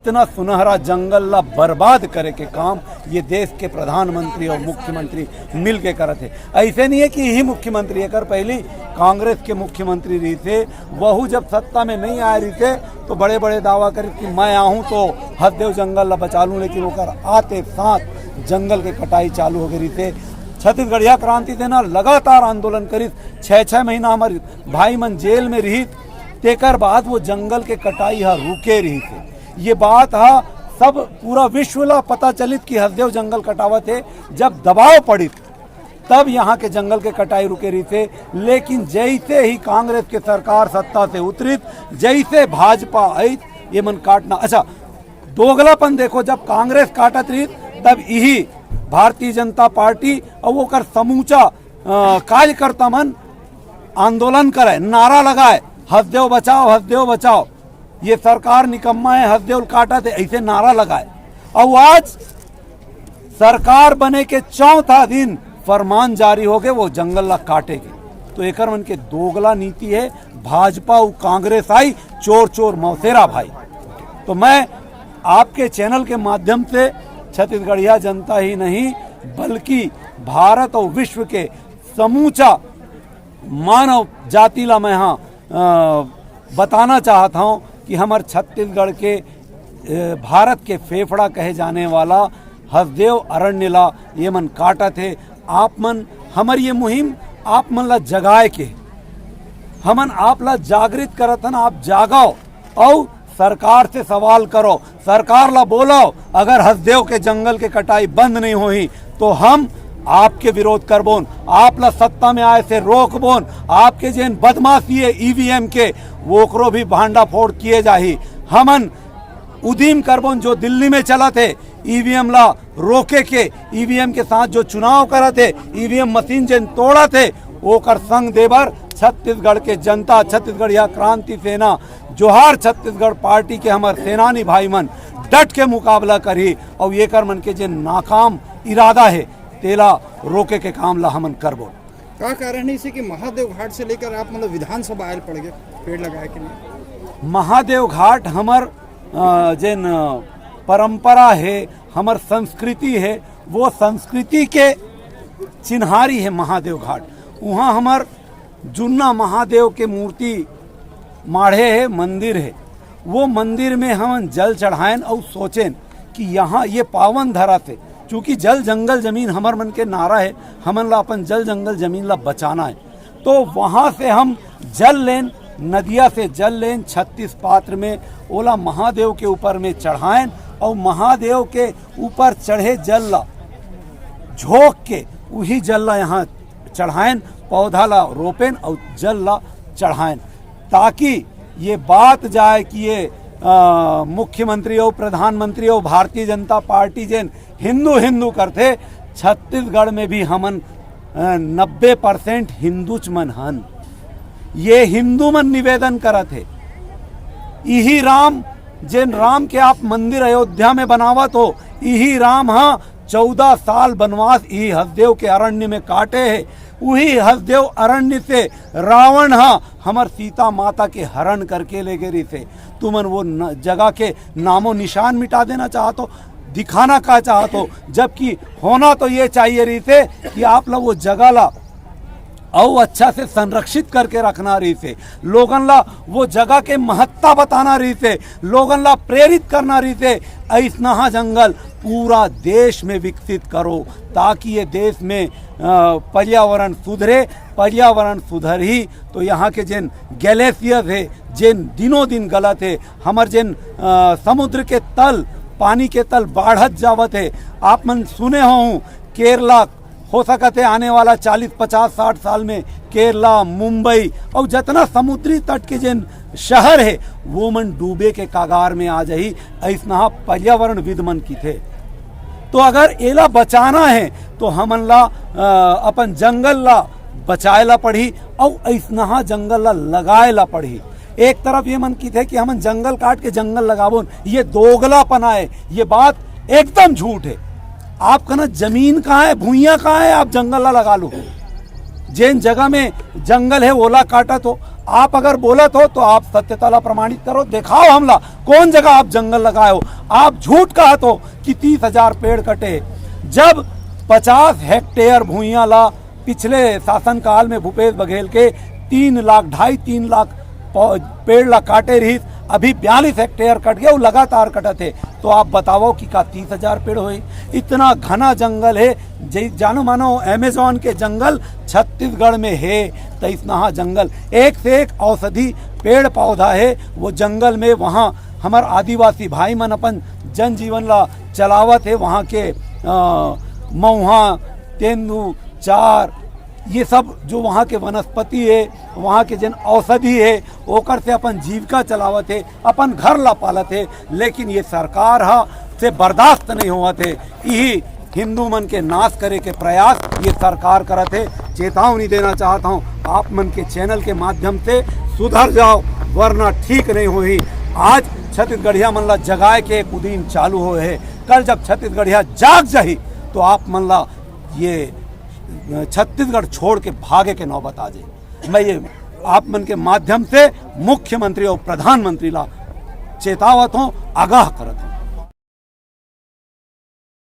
इतना सुनहरा जंगल ला बर्बाद करे के काम ये देश के प्रधानमंत्री और मुख्यमंत्री मिल के करते। ऐसे नहीं है कि यही मुख्यमंत्री कर, पहले कांग्रेस के मुख्यमंत्री रही थे, वह जब सत्ता में नहीं आए रही थे तो बड़े बड़े दावा करे कि मैं आऊँ तो हददेव जंगल ला बचा लूँ, लेकिन वो कर आते साथ जंगल के कटाई चालू हो गई थे। छत्तीसगढ़िया क्रांति थे ना लगातार आंदोलन करी, 6-6 महीना हमारे भाई मन जेल में रही, तेकर बाद वो जंगल के कटाई रुके रही थे। ये बात सब पूरा विश्व ला पता चलित कि हददेव जंगल कटावत है। जब दबाव पड़ी तब यहाँ के जंगल के कटाई रुके रही थे, लेकिन जैसे ही कांग्रेस के सरकार सत्ता से उतरित, जैसे भाजपा आई ये मन काटना। अच्छा दोगलापन देखो, जब कांग्रेस काटत रही तब यही भारतीय जनता पार्टी और वो कर समूचा कार्यकर्ता मन आंदोलन करे, नारा लगाए हददेव बचाओ हददेव बचाओ, ये सरकार निकम्मा है, हददेव काटा थे, ऐसे नारा लगाए। और आज सरकार बने के 4था दिन फरमान जारी हो गए वो जंगल ला काटेगी। तो एक मन के दोगला नीति है। भाजपा और कांग्रेस आई चोर चोर मौसेरा भाई। तो मैं आपके चैनल के माध्यम से छत्तीसगढ़िया जनता ही नहीं बल्कि भारत और विश्व के समूचा मानव जाति ला मैं बताना चाहता हूँ कि हमारे छत्तीसगढ़ के भारत के फेफड़ा कहे जाने वाला हददेव अरण्य ला ये मन काटा थे। आप मन हमारी ये मुहिम आप मन ला जगाए के, हमन आप ला जागृत करत हन। आप जागाओ और सरकार से सवाल करो, सरकार ला बोलाओ, अगर हददेव के जंगल के कटाई बंद नहीं होई तो हम आपके विरोध करबोन, आप ला सत्ता में आए से रोकबोन। आपके जेन बदमाशी है ईवीएम के वो भी भांडा फोड़ किए जाही। हमन उदीम करबोन जो दिल्ली में चला थे ईवीएम ला रोके के, ईवीएम के साथ जो चुनाव करा थे, ईवीएम मशीन जेन तोड़ा थे वो कर संग देवर छत्तीसगढ़ के जनता, छत्तीसगढ़िया क्रांति सेना, जोहार छत्तीसगढ़ पार्टी के हमार सेनानी भाई मन डट के मुकाबला करी और ये कर मन के जे नाकाम इरादा है तेला रोके के काम ला हमन करबो। का कारण है इसे कि महादेव घाट से लेकर आप मतलब विधानसभा आयल पड़ गए पेड़ लगाए के लिए? महादेव घाट हमर जेन परंपरा है, हमर संस्कृति है, वो संस्कृति के चिन्हारी है महादेव घाट। वहाँ हमर जुन्ना महादेव के मूर्ति माढ़े है, मंदिर है। वो मंदिर में हम जल चढ़ाएं और सोचें कि यहाँ ये पावन धरा से, चूँकि जल जंगल जमीन हमर मन के नारा है, हमन ला अपन जल जंगल जमीन ला बचाना है। तो वहाँ से हम जल लें, नदिया से जल लें 36 पात्र में, ओला महादेव के ऊपर में चढ़ाएं और महादेव के ऊपर चढ़े जल ला झोंक के वही जल ला यहाँ चढ़ाएं, पौधा ला रोपें और जल ला चढ़ाएं, ताकि ये बात जाए कि ये मुख्यमंत्री और प्रधानमंत्री और भारतीय जनता पार्टी जेन हिंदू हिंदू करते, छत्तीसगढ़ में भी हमन 90% हिंदूच मन हन। ये हिंदू मन निवेदन करत है, यही राम जेन राम के आप मंदिर अयोध्या में बनावत हो, यही राम 14 साल वनवास यही हददेव के अरण्य में काटे है। वही हददेव अरण्य से रावण हमर सीता माता के हरण करके ले गए थे। तुमन वो जगह के नामो निशान मिटा देना चाहतो, दिखाना का चाहतो, जबकि होना तो ये चाहिए रही थे कि आप लोग वो जगह ला और अच्छा से संरक्षित करके रखना रही थे, लोगन ला वो जगह के महत्ता बताना रही थे, लोगन ला प्रेरित करना रही थे। ऐसना जंगल पूरा देश में विकसित करो ताकि ये देश में पर्यावरण सुधरे। पर्यावरण सुधर ही तो यहाँ के जिन ग्लेशियर है जिन दिनों दिन गलत है, हमार जिन समुद्र के तल पानी के तल बाढ़त जावत है। आप मन सुने हो केरला हो सकते आने वाला 40, 50, 60 साल में केरला, मुंबई और जितना समुद्री तट के जिन शहर है वो मन डूबे के कागार में आ जाही। ऐसा पर्यावरण विद मन की थे। तो अगर एला बचाना है तो हमन ला अपन जंगल ला बचाए ला पड़ी और ऐसा जंगल ला लगाए ला पड़ी। एक तरफ ये मन की थे कि हमन जंगल काट के जंगल लगाबो, ये दोगलापना है, ये बात एकदम झूठ है। आप कहना जमीन कहाँ है, भूइयाँ कहाँ है, आप जंगल ला लगा लो। जिन जगह में जंगल है ओला काटा तो आप अगर बोलत हो तो आप सत्यता प्रमाणित करो, दिखाओ हमला कौन जगह आप जंगल लगाए हो। आप झूठ कहत हो कि 30,000 पेड़ कटे, जब 50 हेक्टेयर भूइयां ला पिछले शासनकाल में भूपेश बघेल के 3 लाख 2.5-3 लाख पेड़ ला काटे रही, अभी 42 हेक्टेयर कट गया, वो लगातार कटत है। तो आप बताओ कि का 30,000 पेड़ होए? इतना घना जंगल है, जानो मानो अमेजोन के जंगल छत्तीसगढ़ में है। तो इतना जंगल एक से एक औषधि पेड़ पौधा है वो जंगल में। वहाँ हमार आदिवासी भाई मन अपन जनजीवन ला चलावत है। वहाँ के महुआ, तेंदू, चार, ये सब जो वहाँ के वनस्पति है, वहाँ के जन औषधि है, ओकर से अपन जीविका चलावत है, अपन घर ला पालत है। लेकिन ये सरकार से बर्दाश्त नहीं होवत है। यही हिंदू मन के नाश करे के प्रयास ये सरकार करत है। चेतावनी देना चाहता हूँ, आप मन के चैनल के माध्यम से सुधर जाओ, वरना ठीक नहीं होही। आज छत्तीसगढ़िया मन ला जगाए के एक उदीन चालू हो है। कल जब छत्तीसगढ़िया जाग जाही तो आप मन ला ये छत्तीसगढ़ छोड़ के भागे के नौबत आ जाए। मैं ये आप मन के माध्यम से मुख्यमंत्री और प्रधानमंत्री ला चेतावत हूँ, आगाह करत हूँ।